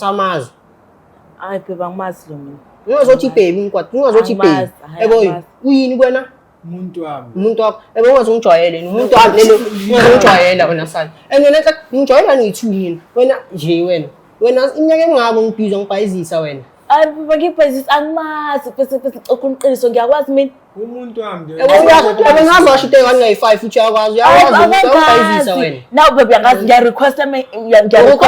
Samazi. Hayi phela ngimazi lo mina. Ungazothi baby ngikwati, ungazothi baby. Yebo uyini kwena? Umuntu wami. Umuntu wakho. Yebo ungazongijwayele, umuntu wami lelo ungazongijwayela wena sana. Ngiyena nhle ngijwayela ngithunini. Wena nje wena. Wena iminyaka emingako ngibhiza ngibhayizisa wena. Hayi bakibhayizisa angimazi bese okunqiniso ngiyakwazi mina. Umuntu wami nje. Yebo ngazosho into engayi5 uthi uyakwazi ukubhayizisa wena. Now baby angazi ngiyarequesta ngendawo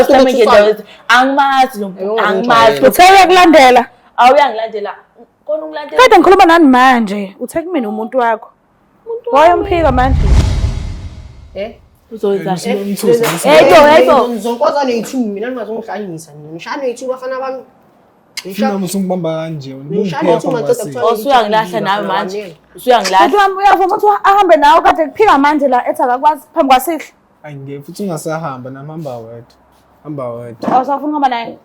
angimazi lo angimazi. Utheke kulandela. Awuyangilandela. Kona ungilandela. Kade ngikhuluma nani manje? Utheke mina umuntu wakho. Wayomphika manje. Uzoyenza. Hey, ngizokwaza ne2 mina ngingazongihlanyisa. Ngishana ne2 bafana bami. Ufuna musungibamba kanje Usuyangilahla nawe manje. Usuyangilahla. Kodwa uyavuma ukuthi ahambe nawe kade kuphika manje la ethi akakwazi phambi kwasihle. Ayingeke futhi ungasahamba nami hamba wedwa. Hamba wedwa. Awusafuna ukuhamba naye?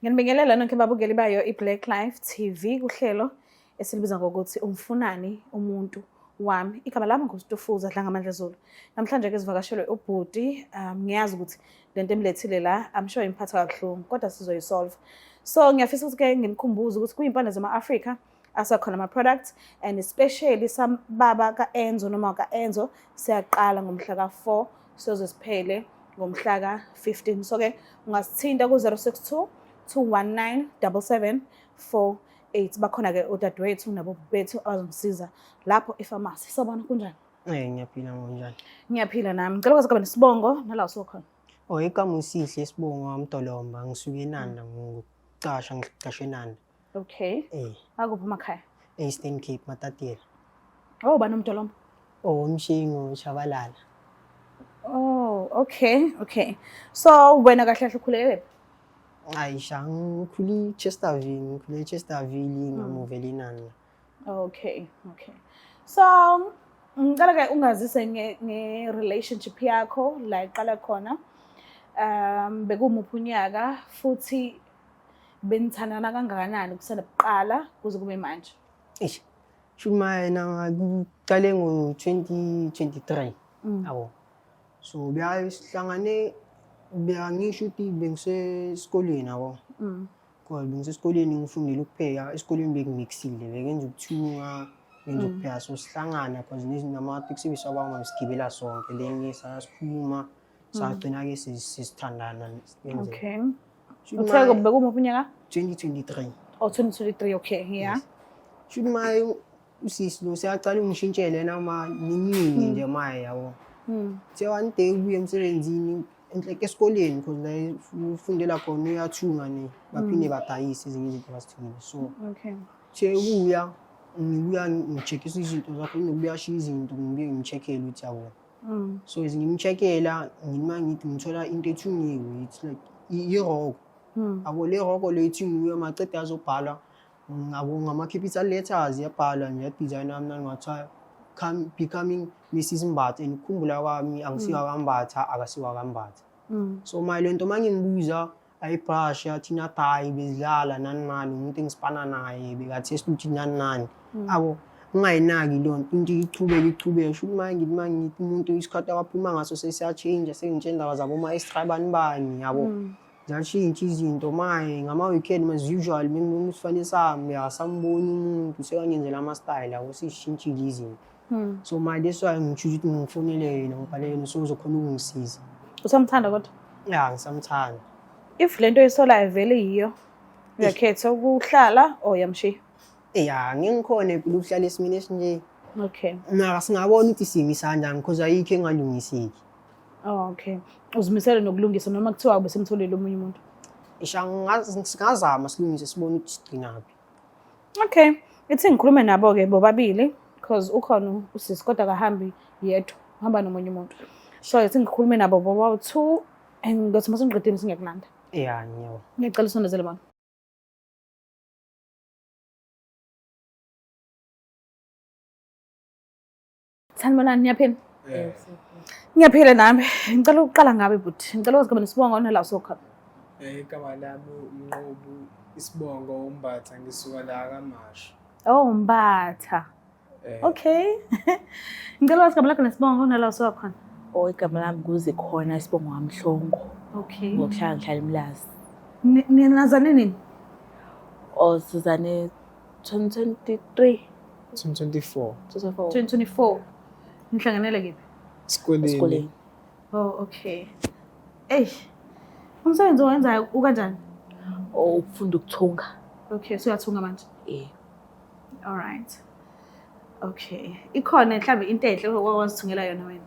Nginibingelela nonke babukeli bayo iBlack Life TV kuhlelo esilibiza ngokuthi umfunani umuntu wami. Igama lami nguStufuza Dlangamandla Zulu. Namhlanje ke sivakashelwe ubhuti, ngiyazi ukuthi lento emlethile la I'm sure imphatha kabuhlungu kodwa sizoyisolve. So ngiyafisa ukuthi ke nginikhumbuze ukuthi kuyimpande zama-Africa asakhona ama-products and especially baba ka-Enzo noma ka-Enzo siyaqala ngomhla ka-4 sizoziphele ngomhla ka-15. So ke ungasithinta ku-062 2197748 bakhona ke odadewethu nabo bethu azongisiza lapho epharmacy. Sabona kunjani? Ngiyaphila ngonjani? Ngiyaphila nami. Ngicela ukwazi nesibongo nala usokhona. Igama usihle Sibongo waMdolomba ngisuke eNanda ngiqashe eNanda. Okay. Akuphi emakhaya? Eastern Cape Matatiyela. Bani uMdolomba? Umshingo Shabalala. Okay. So wena kahle kahle ukhulele? Aisha ngikhuli Chesterville ngamuvela eNanda. Okay. So ngicela ke ungazise nge-relationship yakho la iqala khona. Bekumuphi unyaka futhi benithandana kangakanani kusanda kuqala kuze kube manje? Shumayena ngaqale ngo-2023. Yabo. So sihlangane ngisho ukuthi bengisesikoleni yabo. Kodwa bengisesikoleni ngifundela ukupheka, esikoleni bekungixile, bekenza ukuthunga, benza ukupheka so sihlangana because nama-activities abama sigibela sonke lenye sasikhuluma sagcina ke sisithandana. Okay. Utheko bekumuphi unyaka? 2023. 2023 okay, yeah. Shumaye usisi lo siyacala ungishintshele nama ninini nje maye yabo. The one day ubuye emsebenzini enhle esikoleni because la ufundela khona uyathunga ne baphinde badayise ezinye izinto abasithungile. So okay. Ngibuya ngicheckisa izinto zakho nokubuya shiya izinto ngibuye ngicheckele ukuthi yabo. So ngimcheckela ngithi ngithola into ethungiwe it's like iroko. Abo le roko le ethungiwe macede azobhala ngabo ngama-capital letters yabhala nje design nami ngathiwa becoming Mrs. Mbatha and ukhumbula kwami angisiwa kambatha akasiwa kambatha. So lento mangingibuza ayibrush yathina tie bezidlala nani umuntu engisipana naye bekathest ukuthi nani abo ungayinaki lonto into ichubeke shuthi ngithi umuntu isikhathi akaphuma ngaso sesiyachange sengitshela zabo ma-extra bani yabo. Zashintsha izinto ngama-weekend as usual umuntu sifanele sami asamboni umuntu sekangenzela ama-style yabo sishintshile izinto. So that's why ngichuza ukuthi ngifonele yena ngibhalele so uzokhona ukungisiza. Usamthanda kodwa? Ya ngisamthanda. If lento esolayo vele yiyo uyakhetha ukuhlala yamshiya? Ngikhona phela ukuhlala esimini esinje. Okay. Singabona ukuthi simisana because ayikho engalungiseki. Okay. Uzimisele nokulungisa noma kuthiwa ube semtholele omunye umuntu? Singazama silungise sibone ukuthi sigcinaphi. Okay. Ithi ngikhulume nabo ke bobabili because ukhona usisi kodwa akahambi yedwa uhamba nomunye umuntu. So ithi ngikhulume nabo boba2 and ngothi masengiqedile singekulanda. Ngiyawa. Ngicela usondezele bona. Sanibonani niyaphila? Ngiyaphila nami. Ngicela ukuqala ngabe but ngicela ukuzigaba nesibongo nala usokhona. Igama lami Mnqobu Isibongo uMbatha ngisuka la kaMasha. Oh, Mbatha. Okay. Ngicela wazi igama lakho nesibongo nala usuka khona. Oh, igama lami kuze khona isibongo kaMhlongo. Okay. Ngokuhlala ngihlala eMlazi. Ninazane nini? Oh, sizane 2023. 2024. 2024. Nihlanganele kephi? Esikoleni. Oh, okay. Umsebenzi owenzayo ukanjani? Oh, ukufunda ukuthunga. Okay, so uyathunga manje? All right. Okay. Ikhona mhlawumbe into enhle okwazithungela yona wena?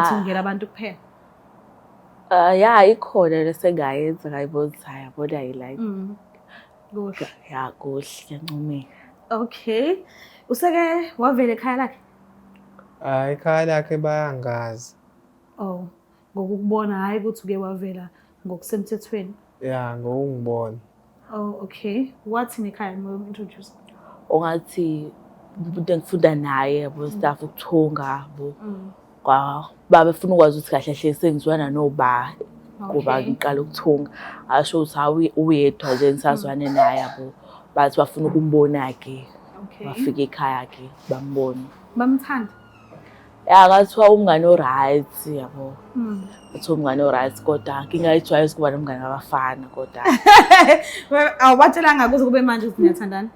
Uthungela abantu kuphela? Ikhona lesengayenza ngayibonisa yabona like. Kuhle. Kuhle ngiyancomeka. Okay. Useke wavela ekhaya lakhe? Ekhaya lakhe bayangazi. Oh, ngokubona hayi ukuthi uke wavela ngokusemthethweni. Ngokungibona. Oh, okay. Wathi ekhaya introduce? Ongathi umuntu engifunda naye yabo staff ukuthunga yabo. Babefuna ukwazi ukuthi kahle hle sengizwana noba kuba ngiqala ukuthunga. Asho ukuthi uyedwa nje ngisazwane naye yabo. Bathi bafuna ukumbona ke. Bafika ekhaya ke bambona. Bamthanda? Ngathiwa umngane oright yabo. Ngathiwa umngane oright kodwa ngingayijwayeza kuba nomngane wabafana kodwa. Awubatshelanga kuze kube manje ukuthi niyathandana?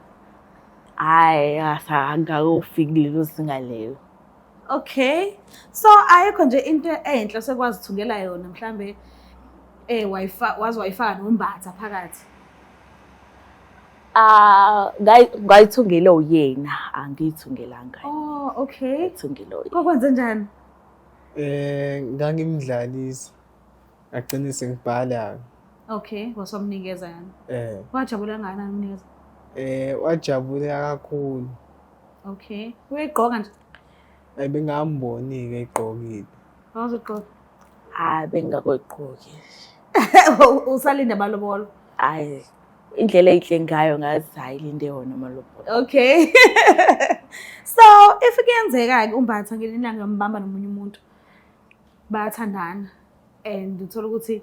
Hayi, angakufiki lelo singa leyo. Okay. So ayikho nje into enhle sekwazithungela yona mhlambe wayifaka noMbatha phakathi. Ngayithungele uyena, angiyithungelanga. Oh, okay. Ngayithungele uyena. Kokwenze njani? Ngangimdlalisa. Agcine sengibhala. Okay, wasomnikeza yana. Wajabula ngani amnikeza? Wajabula kakhulu. Okay. Uyigqoka nje? Bengamboni ke egqokile. Awuzigqoka? Bengakoyigqoki. Usalinda amalobolo? Hayi. Indlela enhle ngayo ngathi hayi linde yona amalobolo. Okay. So, if kuyenzeka ke uMbatha ngelinanga ngambamba nomunye umuntu bayathandana and uthola ukuthi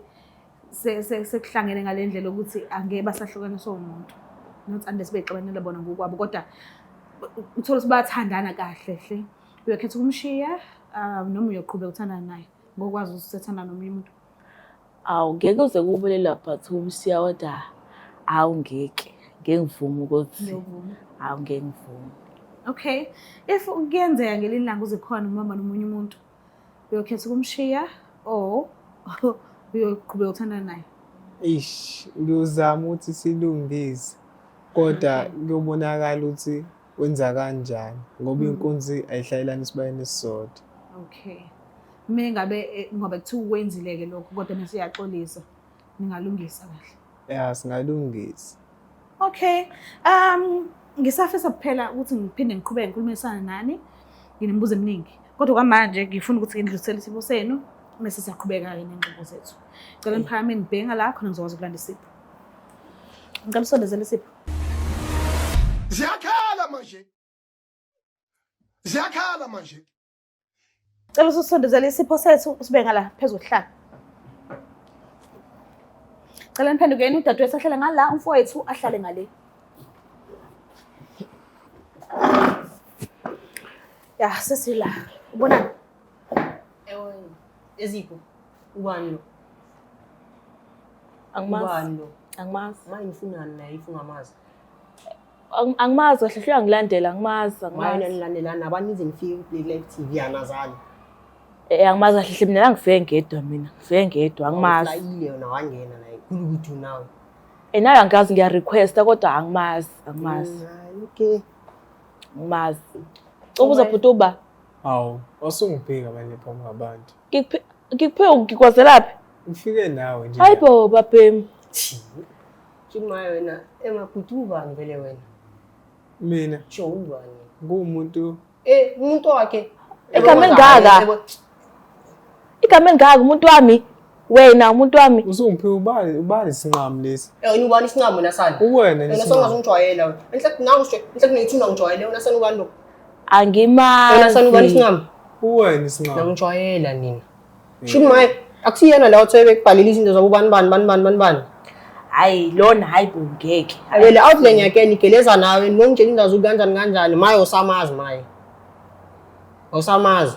sekuhlangene ngalendlela ukuthi angeke basahlukaniswa umuntu. Not unless bexabanele bona ngokwabo kodwa uthola ukuthi bayathandana kahle hle. Uyakhetha ukumshiya noma uyoqhubeka uthandana naye ngokwazi ukuthi usethanda nomunye umuntu. Ngeke uze kube lapha ukumshiya kodwa ngeke ngivume ukuthi ngeke ngivume. Okay. If kuyenzeka ngelinanga uze khona umama nomunye umuntu uyokhetha ukumshiya or uyoqhubeka uthandana naye? Ngiyozama ukuthi silungise kodwa kuyobonakala ukuthi wenza kanjani ngoba inkunzi ayihlayelani isibayeni esisodwa. Okay. Mina ngabe kuthiwa ukwenzile-ke lokho kodwa mase uyaxolisa ningalungisa kahle. Singalungisa. Okay. Ngisafisa kuphela ukuthi ngiphinde ngiqhubeke ngikhulumisana nani nginemibuzo eminingi kodwa kwamanje ngifuna ukuthi ngidlulisele isipho senu bese siyaqhubeka-ke nengxoxo zethu. Ngicela niphakameni nibheke la khona ngizokwazi ukulanda isipho. Ngicela usondezele isipho. Ziyakhala manje. Cela usondezele isipho sethu usibeka la phezulu kohlala. Cela niphendukeni udadewethu ahlale ngala umfowethu ahlale ngale. Ya sesila. Ubona? Ezipho. Ubani lo? Angimazi. Manje ngifunani naye ifungamazi. Angimazi kahle hle angilandela angimazi. Manje nilandela nabanize nifike ku-Live TV yanazana. Angimazi kahle hle mina ngifike ngedwa mina. Ngifike ngedwa angimazi. Uflayile yona wangena naye kulukuthi nawe. Nayo angazi ngiya requesta kodwa angimazi. Okay. Angimazi. Ubuza bhutuba. Wasungibheka abanye phoma abantu. Ngikuphe ngikwazelaphi? Ngifike nawe nje. Hayibo babhem. Chimayo wena emabhutuba ngivele wena. Mina Ubani? ngumuntu Umuntu wakhe. Igama engaka? Igama engaka umuntu wami? Wena umuntu wami. Usungiphe ubani isinqamo lesi? Yini ubani isinqamo nasana? Uwena nje. Wena songaze ungijwayela wena. Enhle nawe enhle ngiyithuna ngijwayele wena sana ubani lo? Angimazi. Wena sana ubani isinqamo? Uwena isinqamo. Ngijwayela nina. Chimayo akusiyena la uthebe kubhalela izinto zabo bani. hayi lona hayi bo ngeke Abele outline yakhe nigeleza nawe ngomtshela indawo kanjani maye usamazi maye. Usamazi.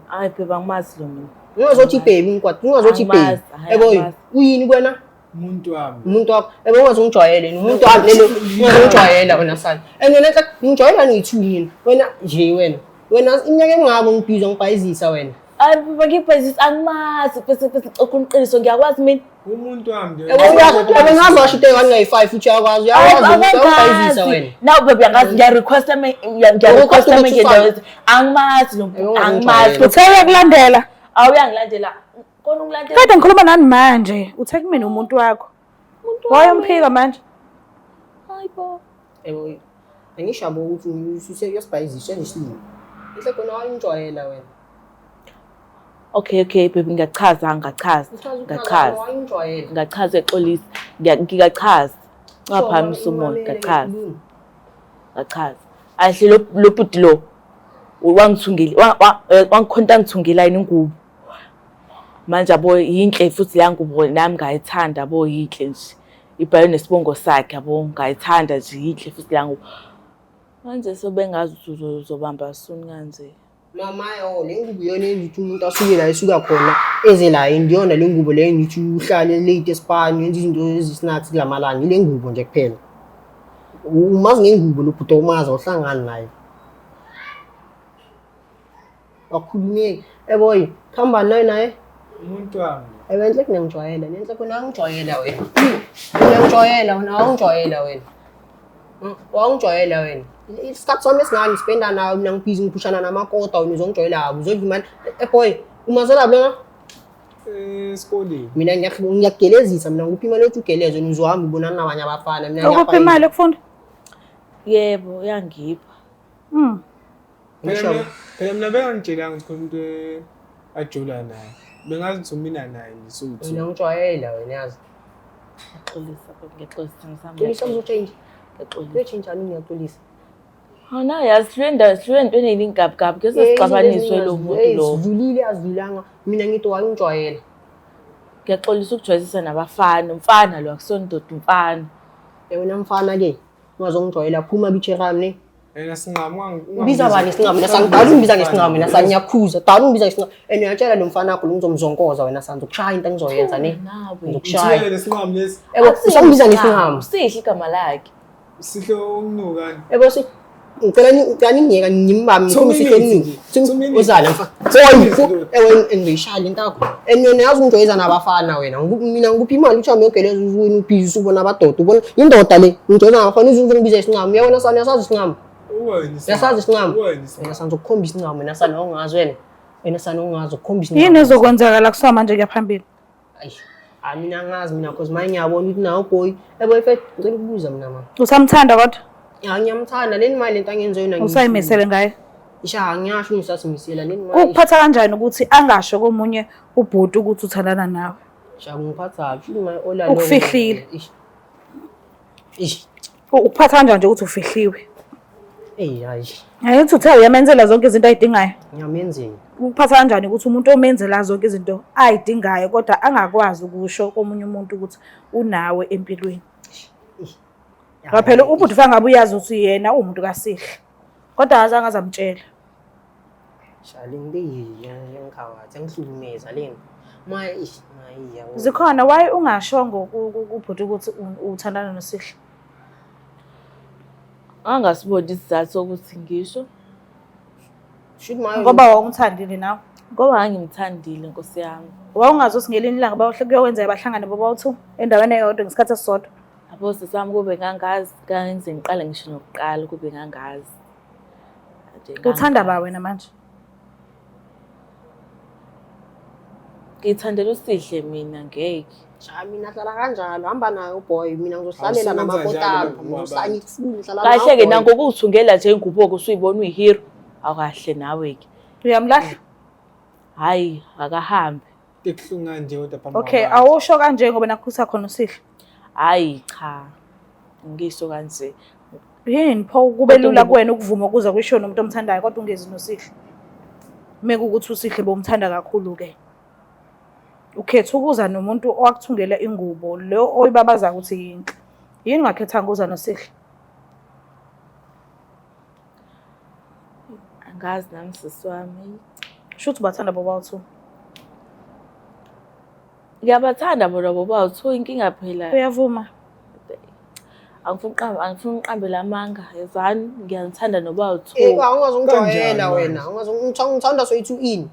hayi phela angimazi lo mina Ungazothi baby nkwati, ungazothi baby. Eboy, uyini kwena? Umuntu wami. Umuntu wakho. Ebe ungazongijwayele, umuntu wami lelo ungazongijwayela wena sana. Engene nhle ngijwayela ngithulini. Wena nje wena. Wena iminyaka emingako ngibhiza ngibhayizisa wena. hayi ngibhayizisa angimazi bese oqiniqiso ngiyakwazi mina Umuntu wami nje. Ebe ngazwasho into engayi5 uthi uyakwazi ukubhayizisa wena. Now baby angazi ngiyarequest ngendawo angimazi lo angimazi Utheke kulandela. awuyangilandela kona ungilandela Kade ngikhuluma nani manje? Uthe kumina umuntu wakho. Wayomphika manje. hayi bo Eboy. Angishabo ukuthi usiyasibhayizisa nje sini. Inhle khona wayinjwayela wena. okay baby ngiyachaza ngachaza exolisa ngiyachaza ngaphamisa umoya ngachaza ahle lo bhuti lo wangithungile wangikhonta ngithungela ingubo manje yabo yinhle futhi la ngubo nami ngayithanda yabo yinhle nje ibhayo nesibongo sakhe yabo ngayithanda nje yinhle futhi la ngubo manje sobengazi uzobamba suni kanje Mama yo le ngubo yona engithi umuntu asuke la esuka khona eze la indiyona le ngubo le engithi uhlale late esipanye yenza izinto ezisinathi kulamalanga ile ngubo nje kuphela. Umazi ngengubo lo bhuti umazi uhlangana naye. Wakhulumeke eboy khamba naye Umuntu wami. ebenhle kunengijwayela nenhle khona angijwayela wena. Ngiyangijwayela wena awungijwayela wena. Wangijwayela wena. Isikhathi sami esingani spenda nawe mina ngibhizi ngiphushana namakota wena uzongijwayela kabi uzodla imali boy umazela bona Esikoleni. mina ngiyagelezisa mina nguphi imali yokuthi ugeleze wena uzohamba ubonana nabanye abafana mina Ukuphi imali yokufunda? yebo uyangipha Phela mina bengangitshela ukuthi umuntu ajula naye. Bengazi ukuthi mina naye ngisuthu. mina ngijwayela wena yazi ngixolisa ngisami xolisa uzochange ngixolisa uyachange ngiyaxolisa hona yasilento enelingabi kese sicabaniswe lo muntu lo sidlulile azidlulanga mina ngithi wayingijwayela ngiyaxolisa ukujwayezisa nabafana umfana lo akusona indoda umfana wena mfana ke ungazongijwayela phuma bicherami ne Yena sinqamu ubiza bani isinqamu mina sangidala ungibiza ngesinqamu mina sanyakhuza dala ungibiza ngesinqamu uyatshela lo mfana wakho ngizomzonkoza wena sanza ukushaya into engizoyenza ne ngizokushaya Uthiyele sinqamu lesi. usangibiza ngesinqamu sihle igama lakhe Sihle umnukani. ebosi ngicela ngingiyeka ngimbami ngikusihleni uzala mfa ewe engishaya into yakho enene yazi ungijoyeza nabafana wena mina ngikuphi imali uthamba yogeleza uwena ubhizi ubona abadoda ubona indoda le ngijoyeza ngafana uzongibiza isinqamu uyabona sana yasazi isinqamu yasazi isinqamu wena sanza ukukhombisa isinqamu wena sana ongazi wena sana ongazi ukukhombisa Yini ezokwenzakala kusasa manje kuyaphambili? mina angazi mina cause manje ngiyabona ukuthi nawo boy boyfriend ngicela ukubuza mina mama Usamthanda kodwa? ngiyamthanda leni mali lento angenze yona Usayimisele ngaye? isha ngiyasho ngisasimisela leni mali Ukuphatha kanjani ukuthi angasho komunye ubhuti ukuthi uthandana nawe? sha ngiphatha kabi imali olalo Ukufihlile. Ukuphatha kanjani nje ukuthi ufihliwe? hayi Ayithi uthe uyamenzela zonke izinto ayidingayo. ngiyamenzeni Ukuphatha kanjani ukuthi umuntu omenzela zonke izinto ayidingayo kodwa angakwazi ukusho komunye umuntu ukuthi unawe empilweni. Ngoba phela ubhuti fanele ngabe uyazi ukuthi yena umuntu kaSihle. Kodwa azange azamtshela. shali ngiyi ngikhawathi ngihlukumeza leni mayi Zikhona why ungashongo ubhuti ukuthi uthandana noSihle? angasiboni isizathu sokuthi ngisho shoot mayi Ngoba wawumthandile nawe. ngoba angimthandile nkosi yami Wawungazothi ngelinye ilanga bahle kuyokwenza bahlangane bobawu2 endaweni eyodwa ngesikhathi esisodwa. yabo sesami kube ngangazi kangize ngiqale ngisho nokuqala kube ngangazi Uthanda ba wena manje? ngithandela uSihle mina ngeke sha mina hlala kanjalo hamba nayo boy mina ngizohlalela namakota ngizosanye ngihlala kahle ke nango ukuthungela nje ingubo usuyibona uyihero akahle nawe ke Uyamlahla? hayi akahambi Ekuhlunga nje kodwa phambi. Okay, awusho kanje ngoba nakhusa khona uSihle. hayi cha ngisho kanje Yini pho kube lula kuwena ukuvuma ukuza kwisho nomuntu omthandayo kodwa ungezi noSihle. Meke ukuthi uSihle bomthanda kakhulu ke. ukhetha ukuza nomuntu owakuthungela ingubo lo oyibabaza ukuthi yinhle. Yini ungakhethanga ukuza noSihle? Angazi nami sisi wami. Shuthi ubathanda bobawethu. Ngiyabathanda bona bobawethu, inkinga phela. Uyavuma? Angifuni uqambela amanga, yezani ngiyangithanda nobawethu. Ungazongijwayela wena, ungithanda soyithi ini.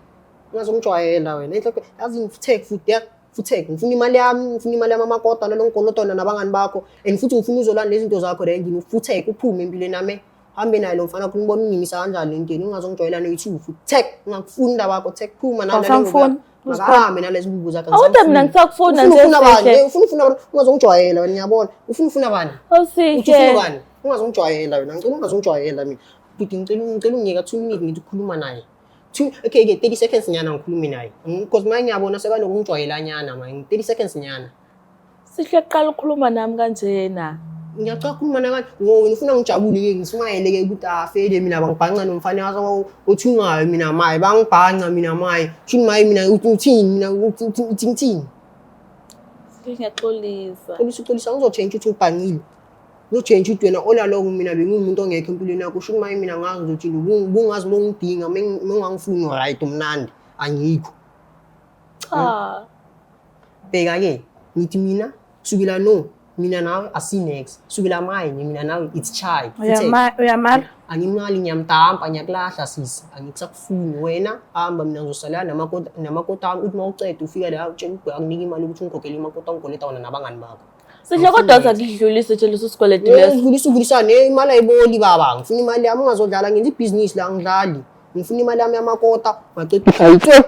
Ungazongijwayela wena. Enhloko yazi ngifuteke futhi ngifuteke. Ngifuna imali yami amakota nalonkolontona nabangani bakho. And futhi ngifuna uzolanda lezi zinto zakho la endlini ufuteke uphume empilweni nami. Hambe naye lo mfana kunibona ungimisa kanjani lentweni. Ungazongijwayela noyithi ufuteke. Ngakufuni indaba yakho tek phuma nalento. Ngahambe nalezi bubu zakho. Awuthi mina ngisakufuna nje Sihle. Ufuna abantu ungazongijwayela wena ngiyabona. Ufuna abantu. Awusihle. Ufuna abantu. Ungazongijwayela wena. Ngicela ungazongijwayela mina. Futhi ngicela ungiyeka 2 minutes ngithi ukukhuluma naye. Okay, 30 seconds nyana ngikhulume naye. Because manje ngiyabona sekanokungijwayela nyana manje. 30 seconds nyana. Sihle qala ukukhuluma nami kanjena. Ngiyacela ukukhuluma naye. Wena ufuna ngijabule ngismayele ke ukuthi afele mina bangibhanqa nomfana waso othungayo mina maye bangibhanqa mina maye. Shini maye mina uthini mina uthini. Sihle ngiyaxolisa. Xolisa ngizochange ukuthi ubhangile. Ngizochange ukuthi wena olaloko mina bengumuntu ongekho empilweni yakho. Shini maye mina ngazi ukuthi ubungazi bongidinga mengangifuni right umnandi angikho. Cha. Bheka ke ngithi mina kusukela no mina nawe asinex kusukela manje mina nawe it's chai Uyamala? angimali ngiyamdampa ngiyakulahla sisi angikusakufuni wena hamba mina ngizosala namakota ami uthi mawuceda ufika la utshela ukuthi akunika imali ukuthi ungikhokhele imakota ongkoleta wona nabangani bakho. Sihle kodwa uzakudlulisa tshela usikweleti leso. Ngidlulisa imali ayiboli baba ngifuna imali yami ungazodlala ngenza ibhizinisi la ngidlali ngifuna imali yami yamakota ngaceda ushayithe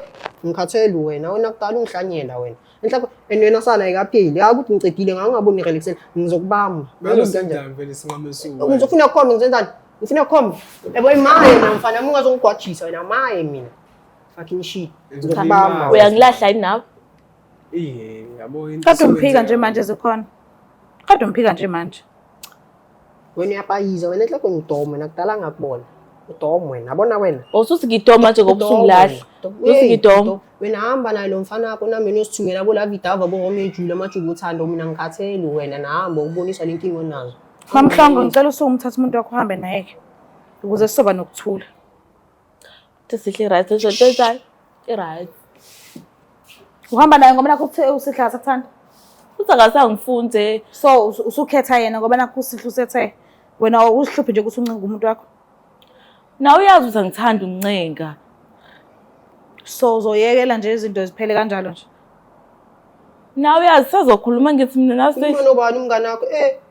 ngikhathele wena kudala ungihlanyela wena enhlako wena sala ikapheli ukuthi ngicedile ngangaboni relaxela ngizokubamba Kanjani vele sinqame esuku. ngizofuna ukukhomba ngizenzani ngifuna ukukhomba yabo imaye mina mfana ungazongigwajisa wena maye mina fucking shit ngizokubamba Uyangilahla yini nawe? Yabo into. Kade umphika nje manje zikhona. Kade umphika nje manje. wena uyapayiza wena enhlako ngidoma nakudala ngakubona udoma wena yabona wena Usuthi ngidoma nje ngobusuku lahla. Usuthi ngidoma. wena hamba naye lo mfana wakho nami nosithungela bo la vidava bo Romeo Julia majuku uthando mina ngikhathele wena nahamba ukubonisa lenkingo onazo. Mamhlongo ngicela usungithatha umuntu wakho uhambe naye ke ukuze sizoba nokuthula. Sihle right sezothetha. Right. Uhamba naye ngoba nakho uSihle asakuthanda. Usakasangifunze. So usukhetha yena ngoba nakho uSihle usethe wena usihluphe nje ukuthi uncenga umuntu wakho. Nawe uyazi ukuthi angithanda uncenga. So uzoyekela nje izinto ziphele kanjalo nje. Nawe uyazi sazokhuluma ngithi mina nasi. Uma nobani umngane wakho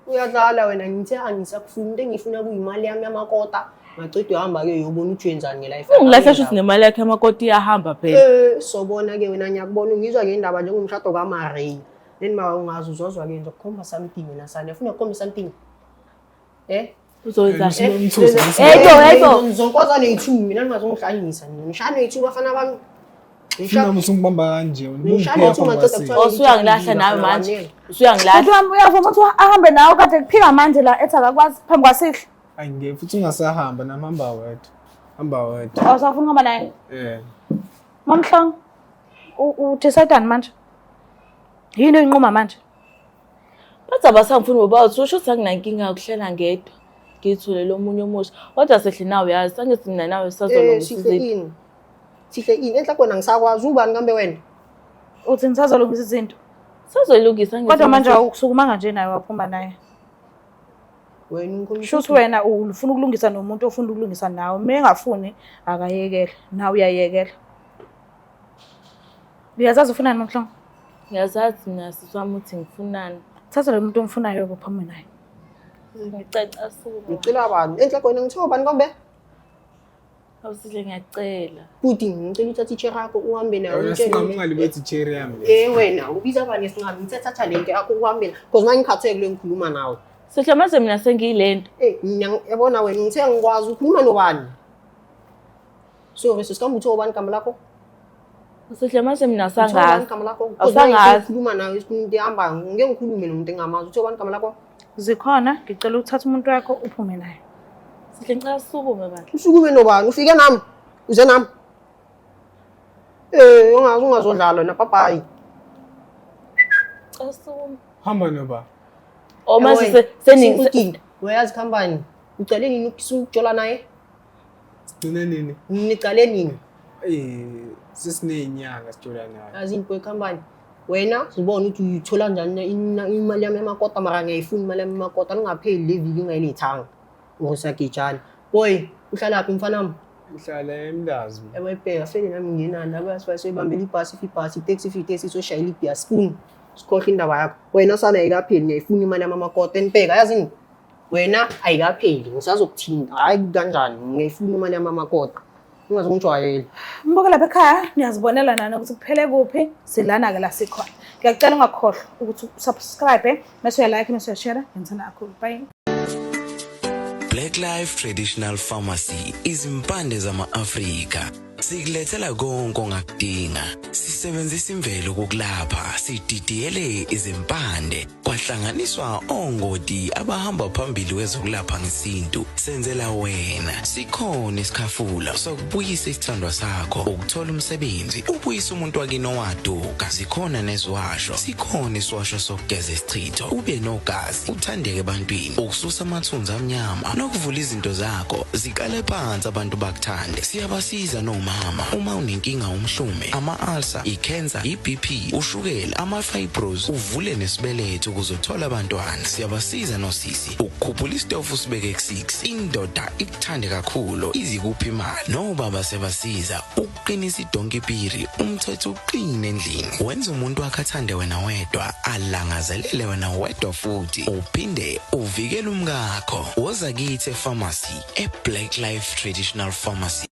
uyadlala wena ngithi angisakufuni into engifuna kuyimali yami yamakota ngaceda uhamba ke uyobona ukuthi wenzani ngelife. Ungilahla shuthi nemali yakhe yamakoti iyahamba phela. Sobona ke wena ngiyakubona ngizwa ke indaba njengomshado kaMarie. Then ma ungazi uzozwa ke ngizokukhomba something wena sana. Ufuna ukukhomba something? Uzoyenza. Hey, ngizokwaza ne2 mina ngingazongihlanyisa nina. Ngishana ne2 bafana bami. Ngishana musungibamba kanje. Usuyangilahla nawe manje. Usuyangilahla. Kodwa uyavuma ukuthi ahambe nawe kade kuphika manje la ethi akakwazi phambi kwaSihle. Angeke futhi ungasahamba nami hamba wedwa. Hamba wedwa. Awusafuna ukuhamba naye? Mamhlongo udecide manje. Yini oyinquma manje? Bathi abasangifuni ngoba usho ukuthi anginankinga ukuhlela ngedwa. Ngithule lo munye umusha. Kodwa Sihle nawe yazi sangithi mina nawe sazolungisa izinto. Sihle ini enhlako wena ngisakwazi ubani kambe wena? Uthi ngisazolungisa izinto. Sazolungisa ngithi. Kodwa manje awukusukumanga nje naye waphuma naye. Wena unkomisa. Shuthi wena ufuna ukulungisa nomuntu ofuna ukulungisa nawe. Uma engafuni akayekela. Nawe uyayekela. Uyazazi ufuna Mamhlongo? Ngiyazazi mina siswami uthi ngifunani. Thatha lo muntu omfunayo uphume naye. Ngicaca suku. Ngicela abantu enhlako wena ngithiwa bani kambe? Awusihle ngiyacela. Futhi ngicela uthatha ichair yakho uhambe nayo Wena utshele. sinqama ungalibethi chair yami. Wena ubiza abanye sinqama ngithatha lento yakho uhambe because manje ngikhatheke kule ngikhuluma nawe. Sihle manje mina sengiyilento. Mina yabona wena ngithe ngikwazi ukukhuluma nobani? So bese sikambe uthiwa bani igama lakho? Sihle manje mina sangazi. Awusangazi. Awusangazi. Ngikhuluma nawe isinto ihamba ngeke ngikhulume nomuntu engamazi uthiwa bani igama lakho? Zikhona ngicela ukuthatha umuntu wakho uphume naye. Sihle ngicela sukume bandla. Usukume nobani? Ufike nami. Uze nami. Ungazodlala na papayi. Asuma. Hamba noba. Oh manje seningi uyazi company ucale nini ukujola naye Nina nini? nicale nini Sisinenyanga sijola naye. yazi into company wena sibona ukuthi uyithola njani imali yami emakota mara ngiyayifuna imali yami emakota ungapheli le viki ungayilethanga ukusagijana boy uhlala phi mfana wami Uhlala eMlazi. ebebheka fele nami nginana abasibambela ibhasi itaxi soshayela ibhasi spoon sikhohle indaba yakho wena sana ayikapheli ngiyayifuna imali yami emakota enibheka yazini wena ayikapheli ngisazokuthinta hayi kanjani ngiyayifuna imali yami emakota ungazongijwayeli Mboka lapha ekhaya niyazibonela nana ukuthi kuphele kuphi silana ke la sikhona. Ngiyacela ungakhohlwa ukuthi subscribe mase like mase share ngithanda kakhulu. Bye. Black Life Traditional Pharmacy izimpande zama-Afrika. Sikulethela konke ongakudinga. Sisebenzisa imvelo kokulapha, sididiyele izimpande. Kwahlanganiswa ongoti abahamba phambili kwezokulapha ngesintu. Senzela wena. Sikhona isikhafula sokubuyisa isithandwa sakho, ukuthola umsebenzi, ubuyisa umuntu wakini owaduka. Sikhona neziwasho. Sikhona isiwasho sokugeza isichitho. Ube nogazi, uthandeke ebantwini, ukususa amathunzi amnyama, nokuvula izinto zakho zikale phansi abantu bakuthande. Siyabasiza noma uma unenkinga umhlume, ama-ulcer, i-cancer, i-BP, ushukela, ama-fibros, uvule nesibeletho ukuzothola abantwana. Siyabasiza nosisi ukukhuphula isitofu sibeke ku-6, indoda ikuthande kakhulu izikuphi imali. Nobaba sebasiza ukuqinisa idonkipiri, umthetho uqine endlini. Wenza umuntu akhathande wena wedwa, alangazelele wena wedwa futhi uphinde uvikele umkakho. Woza kithi e-pharmacy, e-Black Life Traditional Pharmacy.